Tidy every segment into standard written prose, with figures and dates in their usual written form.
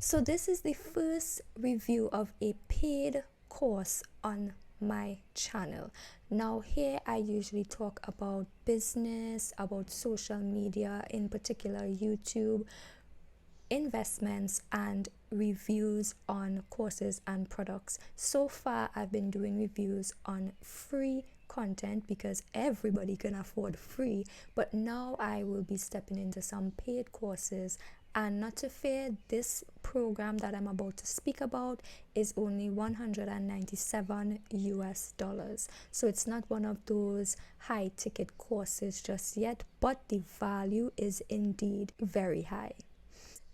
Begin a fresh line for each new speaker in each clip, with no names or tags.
So this is the first review of a paid course on my channel. Now here I usually talk about business, about social media, in particular YouTube, investments, and reviews on courses and products. So far I've been doing reviews on free content because everybody can afford free, but now I will be stepping into some paid courses. And not to fear, this program that I'm about to speak about is only $197. So it's not one of those high ticket courses just yet, but the value is indeed very high.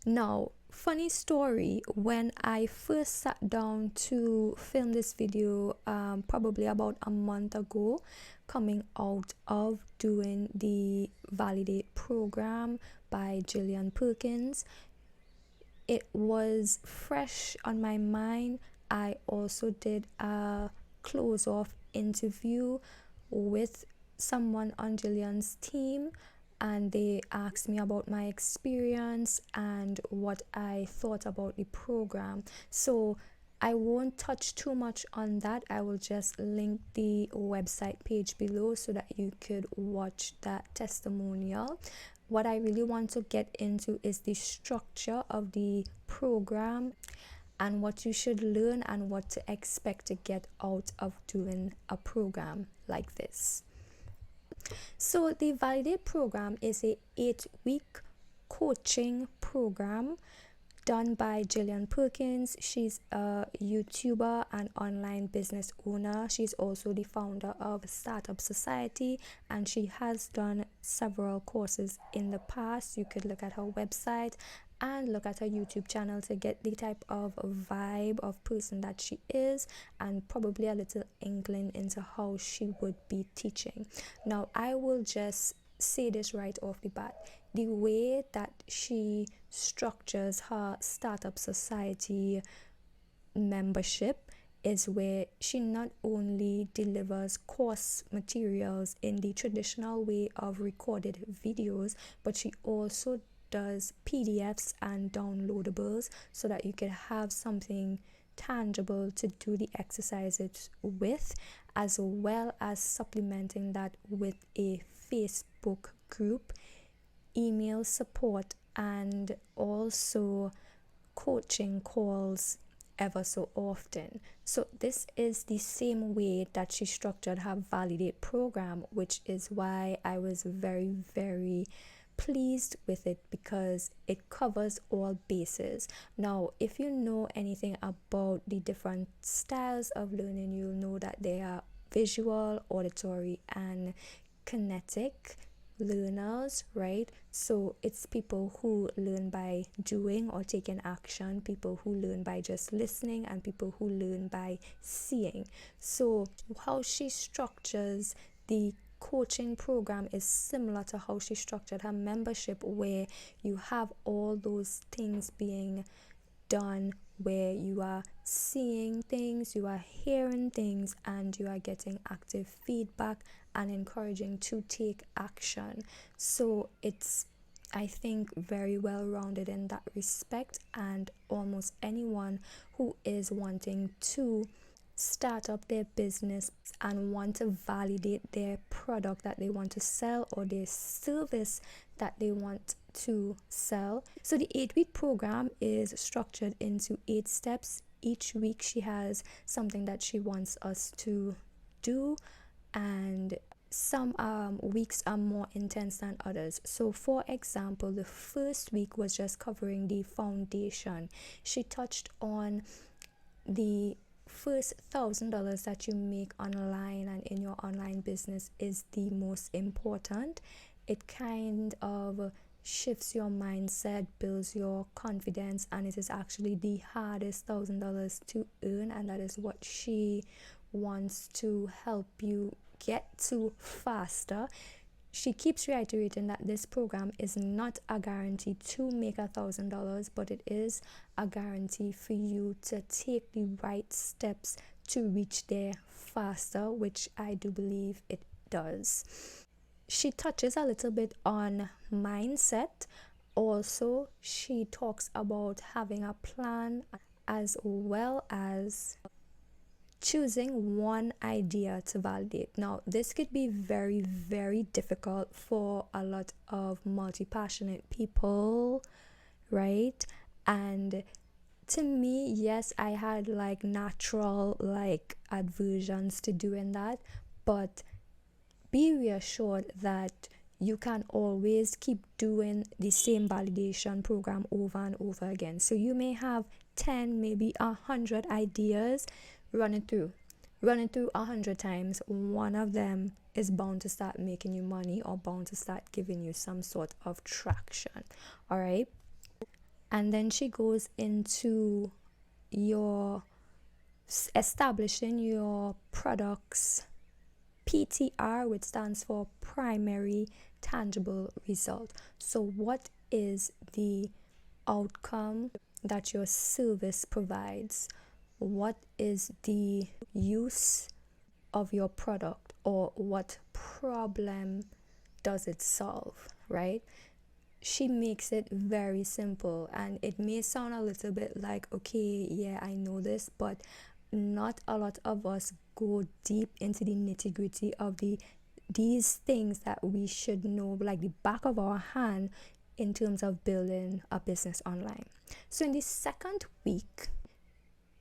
Now, funny story, when I first sat down to film this video, probably about a month ago, coming out of doing the Validate program by Gillian Perkins, it was fresh on my mind. I also did a close off interview with someone on Gillian's team, and they asked me about my experience and what I thought about the program. So I won't touch too much on that. I will just link the website page below so that you could watch that testimonial. What I really want to get into is the structure of the program and what you should learn and what to expect to get out of doing a program like this. So the Validate program is a 8-week coaching program done by Gillian Perkins. She's a YouTuber and online business owner. She's also the founder of Startup Society, and she has done several courses in the past. You could look at her website and look at her YouTube channel to get the type of vibe of person that she is, and probably a little inkling into how she would be teaching. Now, I will just say this right off the bat. The way that she structures her Startup Society membership is where she not only delivers course materials in the traditional way of recorded videos, but she also does PDFs and downloadables so that you can have something tangible to do the exercises with, as well as supplementing that with a Facebook group, email support, and also coaching calls ever so often. So this is the same way that she structured her Validate program, which is why I was very pleased with it, because it covers all bases. Now, if you know anything about the different styles of learning, you'll know that they are visual, auditory, and kinetic learners, right? So it's people who learn by doing or taking action, people who learn by just listening, and people who learn by seeing. So how she structures the coaching program is similar to how she structured her membership, where you have all those things being done, where you are seeing things, you are hearing things, and you are getting active feedback and encouraging to take action. So it's, I think, very well rounded in that respect, and almost anyone who is wanting to start up their business and want to validate their product that they want to sell or their service that they want to sell. So the 8-week program is structured into 8 steps. Each week she has something that she wants us to do, and some weeks are more intense than others. So for example, the first week was just covering the foundation. She touched on the first $1,000 that you make online and in your online business is the most important. It kind of shifts your mindset, builds your confidence, and it is actually the hardest $1,000 to earn, and that is what she wants to help you get to faster. She keeps reiterating that this program is not a guarantee to make $1,000, but it is a guarantee for you to take the right steps to reach there faster, which I do believe it does. She touches a little bit on mindset, Also, she talks about having a plan as well as choosing one idea to validate. Now, this could be very, very difficult for a lot of multi-passionate people, right? And to me, yes, I had like natural like aversions to doing that, but be reassured that you can always keep doing the same validation program over and over again. So you may have 10, maybe 100 ideas running through 100 times. One of them is bound to start making you money or bound to start giving you some sort of traction. All right. And then she goes into your establishing your products PTR, which stands for primary tangible result. So what is the outcome that your service provides? What is the use of your product, or what problem does it solve, right? She makes it very simple, and it may sound a little bit like, okay, yeah, I know this, but not a lot of us go deep into the nitty-gritty of these things that we should know like the back of our hand in terms of building a business online. So in the second week,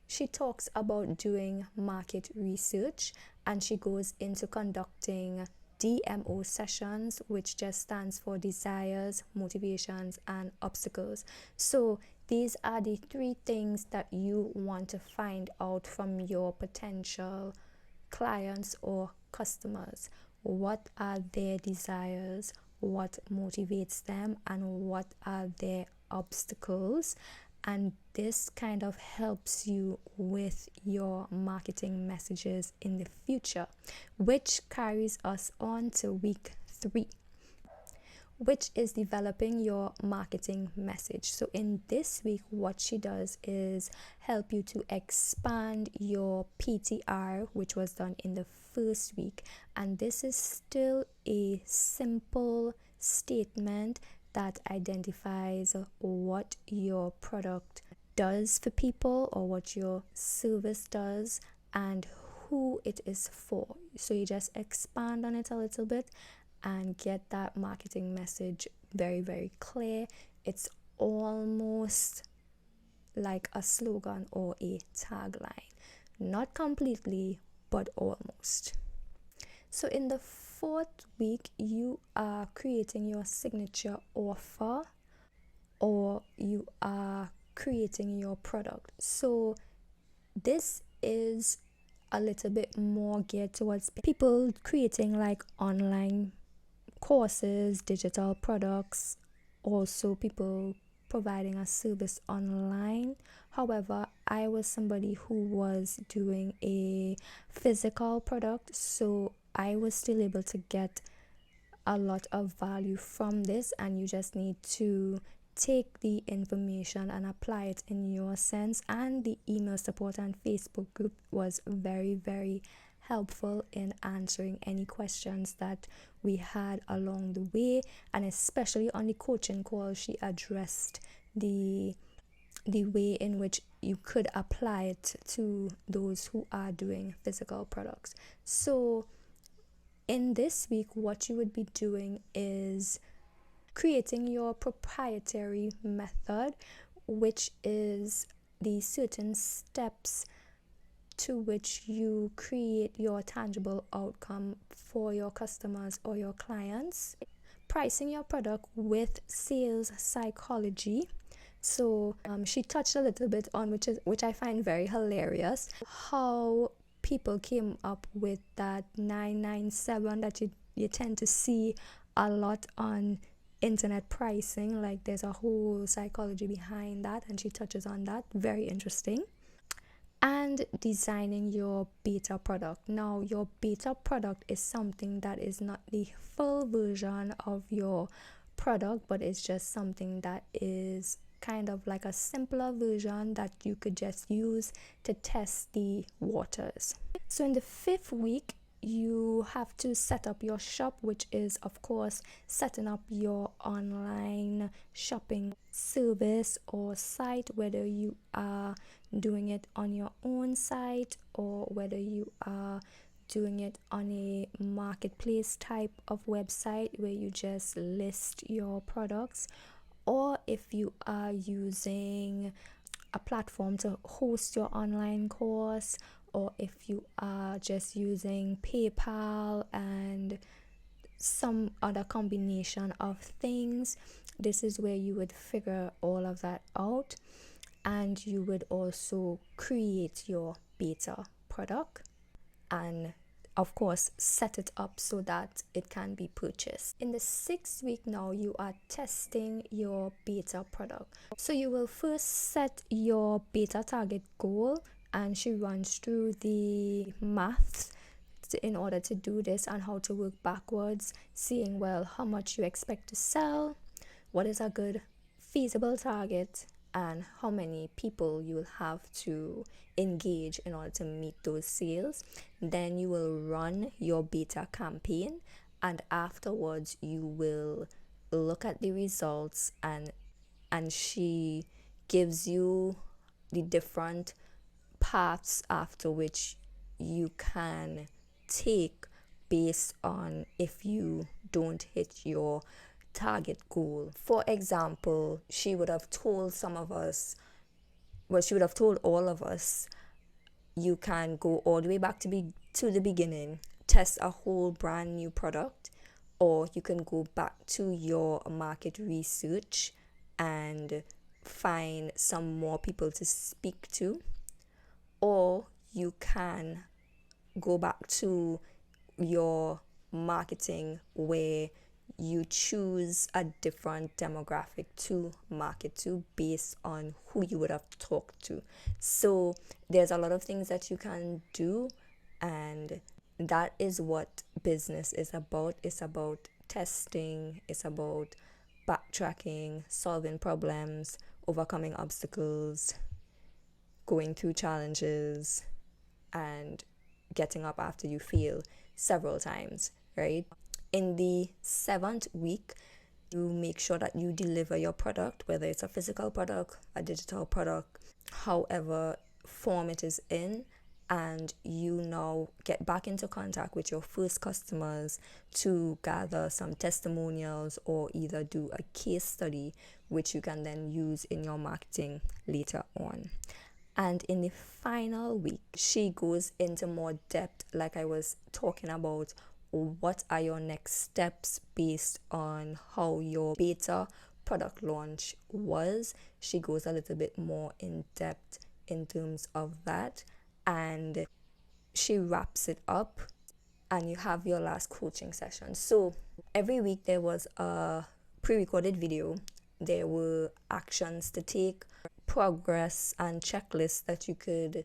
she talks about doing market research, and she goes into conducting DMO sessions, which just stands for desires, motivations, and obstacles. So these are the 3 things that you want to find out from your potential clients or customers. What are their desires? What motivates them? And what are their obstacles? And this kind of helps you with your marketing messages in the future, which carries us on to week 3, which is developing your marketing message. So in this week, what she does is help you to expand your PTR, which was done in the first week. And this is still a simple statement that identifies what your product does for people or what your service does and who it is for. So you just expand on it a little bit and get that marketing message very, very clear. It's almost like a slogan or a tagline. Not completely, but almost. So in the 4th week, you are creating your signature offer, or you are creating your product. So this is a little bit more geared towards people creating like online courses, digital products, also people providing a service online. However, I was somebody who was doing a physical product, so I was still able to get a lot of value from this, and you just need to take the information and apply it in your sense. And the email support and Facebook group was very, very helpful in answering any questions that we had along the way, and especially on the coaching call, she addressed the way in which you could apply it to those who are doing physical products. So in this week, what you would be doing is creating your proprietary method, which is the certain steps to which you create your tangible outcome for your customers or your clients. Pricing your product with sales psychology. So she touched a little bit on which I find very hilarious, how people came up with that 997 that you tend to see a lot on internet pricing. Like there's a whole psychology behind that, and she touches on that. Very interesting. And designing your beta product. Now, your beta product is something that is not the full version of your product, but it's just something that is kind of like a simpler version that you could just use to test the waters. So in the 5th week, you have to set up your shop, which is of course setting up your online shopping service or site, whether you are doing it on your own site or whether you are doing it on a marketplace type of website where you just list your products, or if you are using a platform to host your online course, or if you are just using PayPal and some other combination of things. This is where you would figure all of that out, and you would also create your beta product and of course set it up so that it can be purchased. In the 6th week now, you are testing your beta product. So you will first set your beta target goal, and she runs through the maths in order to do this and how to work backwards, seeing well how much you expect to sell, what is a good feasible target, and how many people you will have to engage in order to meet those sales. Then you will run your beta campaign, and afterwards you will look at the results, and she gives you the different paths after which you can take based on if you don't hit your target goal. For example, she would have told all of us, you can go all the way back to the beginning, test a whole brand new product, or you can go back to your market research and find some more people to speak to, or you can go back to your marketing where you choose a different demographic to market to based on who you would have talked to. So there's a lot of things that you can do, and that is what business is about. It's about testing, it's about backtracking, solving problems, overcoming obstacles, going through challenges, and getting up after you fail several times, right? In the 7th week, you make sure that you deliver your product, whether it's a physical product, a digital product, however form it is in, and you now get back into contact with your first customers to gather some testimonials or either do a case study, which you can then use in your marketing later on. And in the final week, she goes into more depth, like I was talking about. What are your next steps based on how your beta product launch was? She goes a little bit more in depth in terms of that, and she wraps it up, and you have your last coaching session. So every week there was a pre-recorded video, there were actions to take, progress and checklists that you could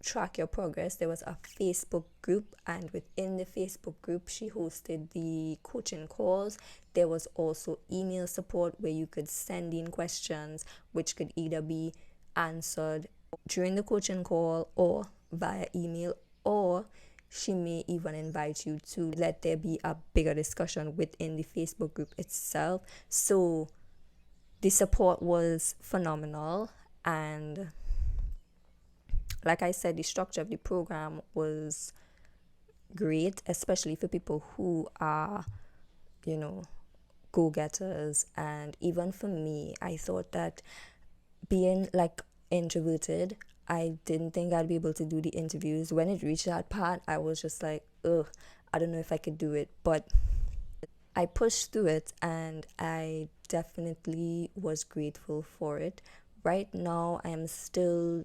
track your progress. There was a Facebook group, and within the Facebook group she hosted the coaching calls. There was also email support where you could send in questions which could either be answered during the coaching call or via email, or she may even invite you to let there be a bigger discussion within the Facebook group itself. So the support was phenomenal, and like I said, the structure of the program was great, especially for people who are, go-getters. And even for me, I thought that being like introverted, I didn't think I'd be able to do the interviews. When it reached that part, I was just like, I don't know if I could do it. But I pushed through it, and I definitely was grateful for it. Right now, I am still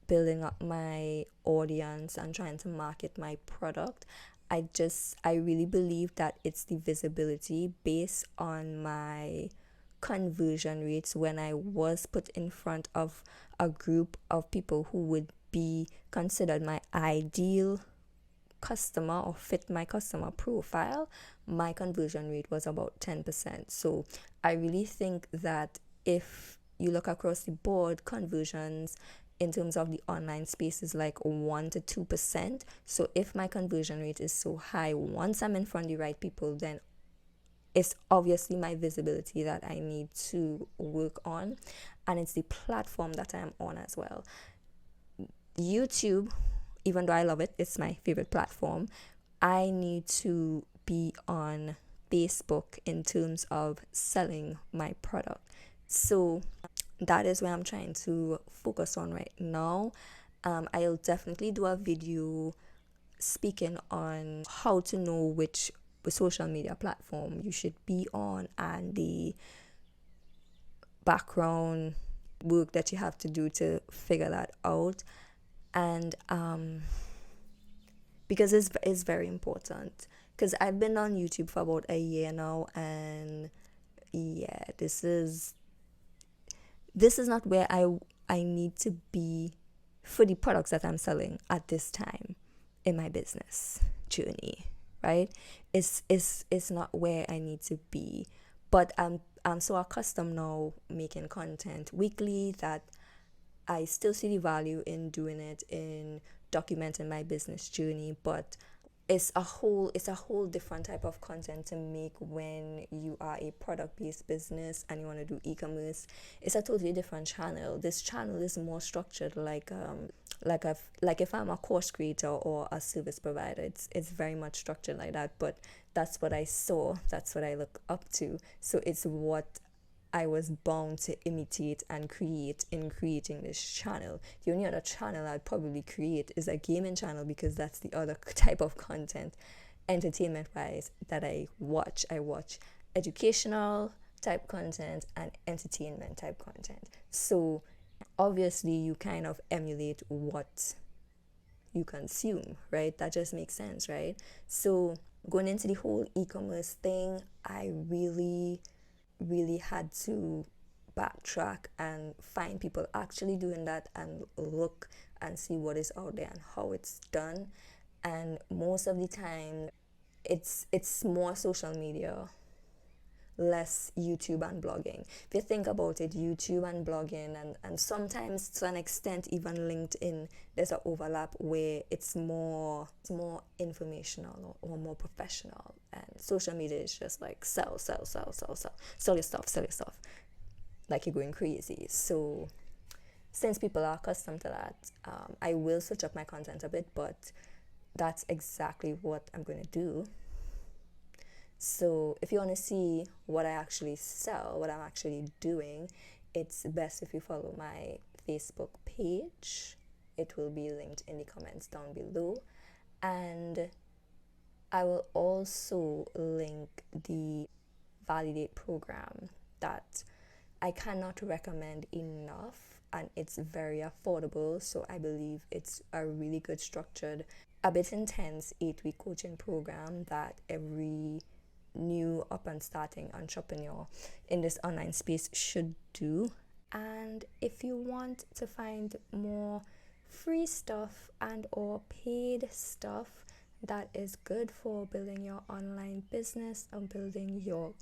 building up my audience and trying to market my product. I really believe that it's the visibility based on my conversion rates when I was put in front of a group of people who would be considered my ideal customer or fit my customer profile. My conversion rate was about 10%. So I really think that if you look across the board, conversions in terms of the online space is like 1 to 2%. So if my conversion rate is so high, once I'm in front of the right people, then it's obviously my visibility that I need to work on, and it's the platform that I'm on as well. YouTube, even though I love it, it's my favorite platform, I need to be on Facebook in terms of selling my product. So that is where I'm trying to focus on right now. I'll definitely do a video speaking on how to know which social media platform you should be on and the background work that you have to do to figure that out. And because it's very important, because I've been on YouTube for about a year now, and yeah, this is not where I need to be for the products that I'm selling at this time in my business journey, right? It's not where I need to be. But I'm so accustomed now making content weekly that I still see the value in doing it, in documenting my business journey, but it's a whole different type of content to make when you are a product-based business and you want to do e-commerce. It's a totally different channel. This channel is more structured like if I'm a course creator or a service provider. It's very much structured like that, but that's what I saw, that's what I look up to. So it's what I was bound to imitate and create in creating this channel. The only other channel I'd probably create is a gaming channel, because that's the other type of content, entertainment wise, that I watch. I watch educational type content and entertainment type content. So obviously you kind of emulate what you consume, right? That just makes sense, right? So going into the whole e-commerce thing, I really had to backtrack and find people actually doing that and look and see what is out there and how it's done. And most of the time it's more social media, less YouTube and blogging. If you think about it, YouTube and blogging and sometimes to an extent even LinkedIn, there's an overlap where it's more informational or more professional, and social media is just like sell your stuff like you're going crazy. So since people are accustomed to that, I will switch up my content a bit, but that's exactly what I'm going to do. So if you want to see what I actually sell, what I'm actually doing, it's best if you follow my Facebook page. It will be linked in the comments down below. And I will also link the Validate program that I cannot recommend enough, and it's very affordable. So I believe it's a really good structured, a bit intense 8-week coaching program that every new up and starting entrepreneur in this online space should do. And if you want to find more free stuff and or paid stuff that is good for building your online business and building your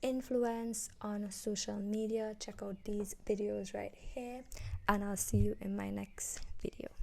influence on social media, check out these videos right here, and I'll see you in my next video.